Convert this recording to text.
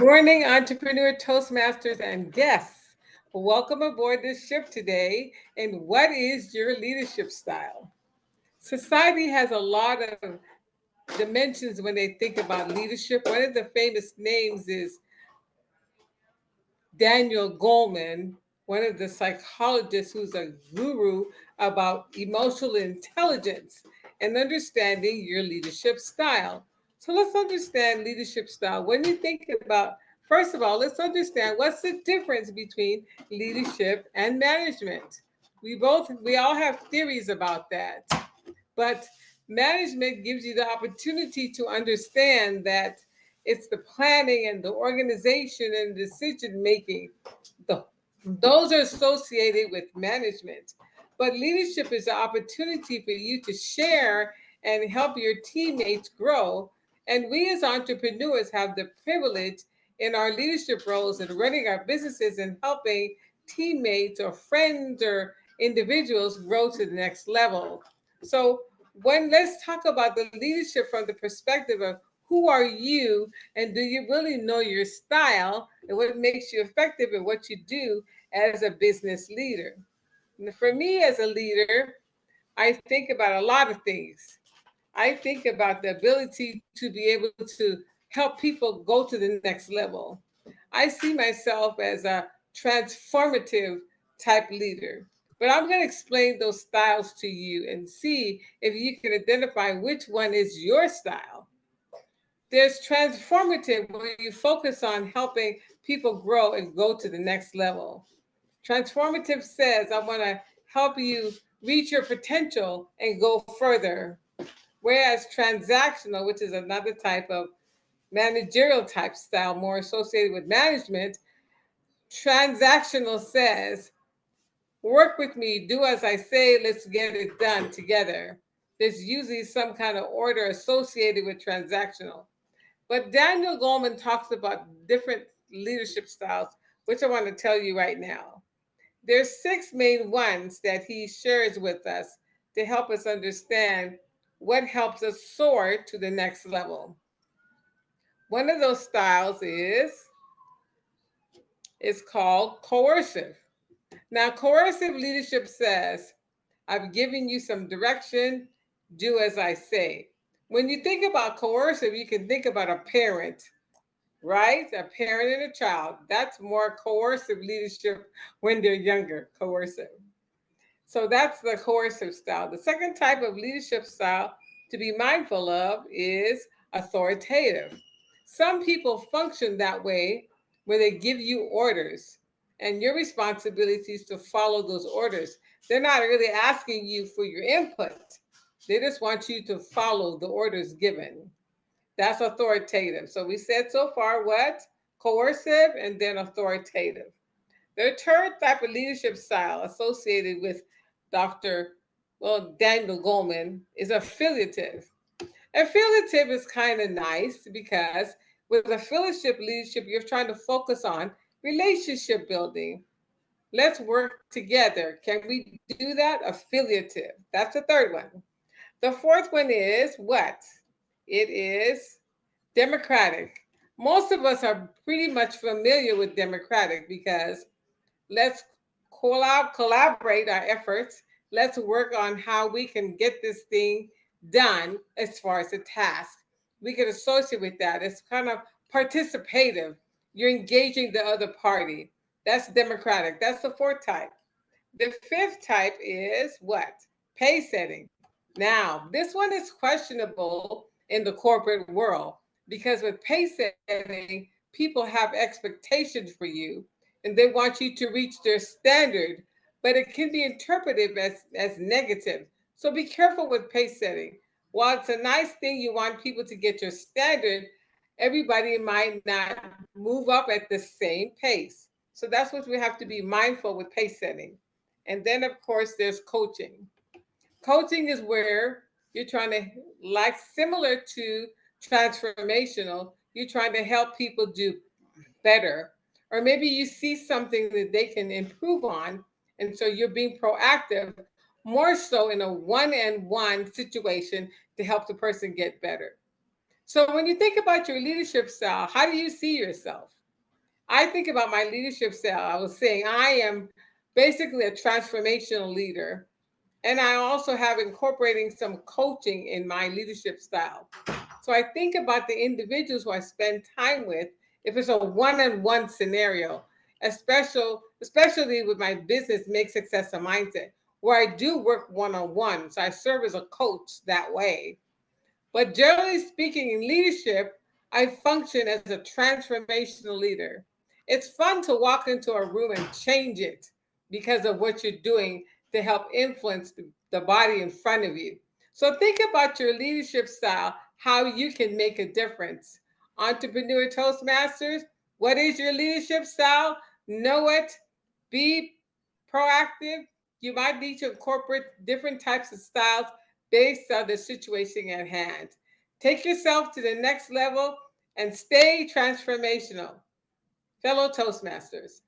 morning, entrepreneur, Toastmasters, and guests. Welcome aboard this ship today. And what is your leadership style? Society has a lot of dimensions when they think about leadership. One of the famous names is Daniel Goleman, one of the psychologists who's a guru about emotional intelligence and understanding your leadership style. So let's understand leadership style. When you think about, first of all, let's understand what's the difference between leadership and management. We all have theories about that, but management gives you the opportunity to understand that it's the planning and the organization and decision making. The, those are associated with management. But leadership is an opportunity for you to share and help your teammates grow. And we as entrepreneurs have the privilege in our leadership roles and running our businesses and helping teammates or friends or individuals grow to the next level. So when let's talk about the leadership from the perspective of who are you and do you really know your style and what makes you effective in what you do as a business leader. And for me as a leader, I think about a lot of things. I think about the ability to be able to help people go to the next level. I see myself as a transformative type leader. But I'm going to explain those styles to you and see if you can identify which one is your style. There's transformative where you focus on helping people grow and go to the next level. Transformative says, I want to help you reach your potential and go further. Whereas transactional, which is another type of managerial type style, more associated with management, transactional says, work with me, do as I say, let's get it done together. There's usually some kind of order associated with transactional. But Daniel Goleman talks about different leadership styles, which I want to tell you right now. There's six main ones that he shares with us to help us understand what helps us soar to the next level. One of those styles is called coercive. Now, coercive leadership says, I've given you some direction, do as I say. When you think about coercive, you can think about a parent, right? A parent and a child. That's more coercive leadership when they're younger, coercive. So that's the coercive style. The second type of leadership style to be mindful of is authoritative. Some people function that way where they give you orders and your responsibility is to follow those orders. They're not really asking you for your input. They just want you to follow the orders given. That's authoritative. So we said so far what? Coercive and then authoritative. The third type of leadership style associated with Dr. Daniel Goleman is affiliative. Affiliative is kind of nice because with affiliative leadership, you're trying to focus on relationship building. Let's work together. Can we do that? Affiliative. That's the third one. The fourth one is what? It is democratic. Most of us are pretty much familiar with democratic because let's collaborate our efforts. Let's work on how we can get this thing done as far as a task. We can associate with that. It's kind of participative. You're engaging the other party. That's democratic. That's the fourth type. The fifth type is what? Pay setting. Now, this one is questionable in the corporate world because with pay setting, people have expectations for you and they want you to reach their standard, but it can be interpreted as negative. So be careful with pace setting. While it's a nice thing, you want people to get your standard, everybody might not move up at the same pace. So that's what we have to be mindful with pace setting. And then, of course, there's coaching. Coaching is where you're trying to, like similar to transformational, you're trying to help people do better. Or maybe you see something that they can improve on. And so you're being proactive more so in a one-on-one situation to help the person get better. So when you think about your leadership style, how do you see yourself? I think about my leadership style. I was saying I am basically a transformational leader. And I also have incorporating some coaching in my leadership style. So I think about the individuals who I spend time with, if it's a one-on-one scenario, especially with my business Make Success a Mindset, where I do work one-on-one. So I serve as a coach that way. But generally speaking, in leadership, I function as a transformational leader. It's fun to walk into a room and change it because of what you're doing to help influence the body in front of you. So think about your leadership style, how you can make a difference. Entrepreneur Toastmasters, what is your leadership style? Know it, be proactive. You might need to incorporate different types of styles based on the situation at hand. Take yourself to the next level and stay transformational. Fellow Toastmasters.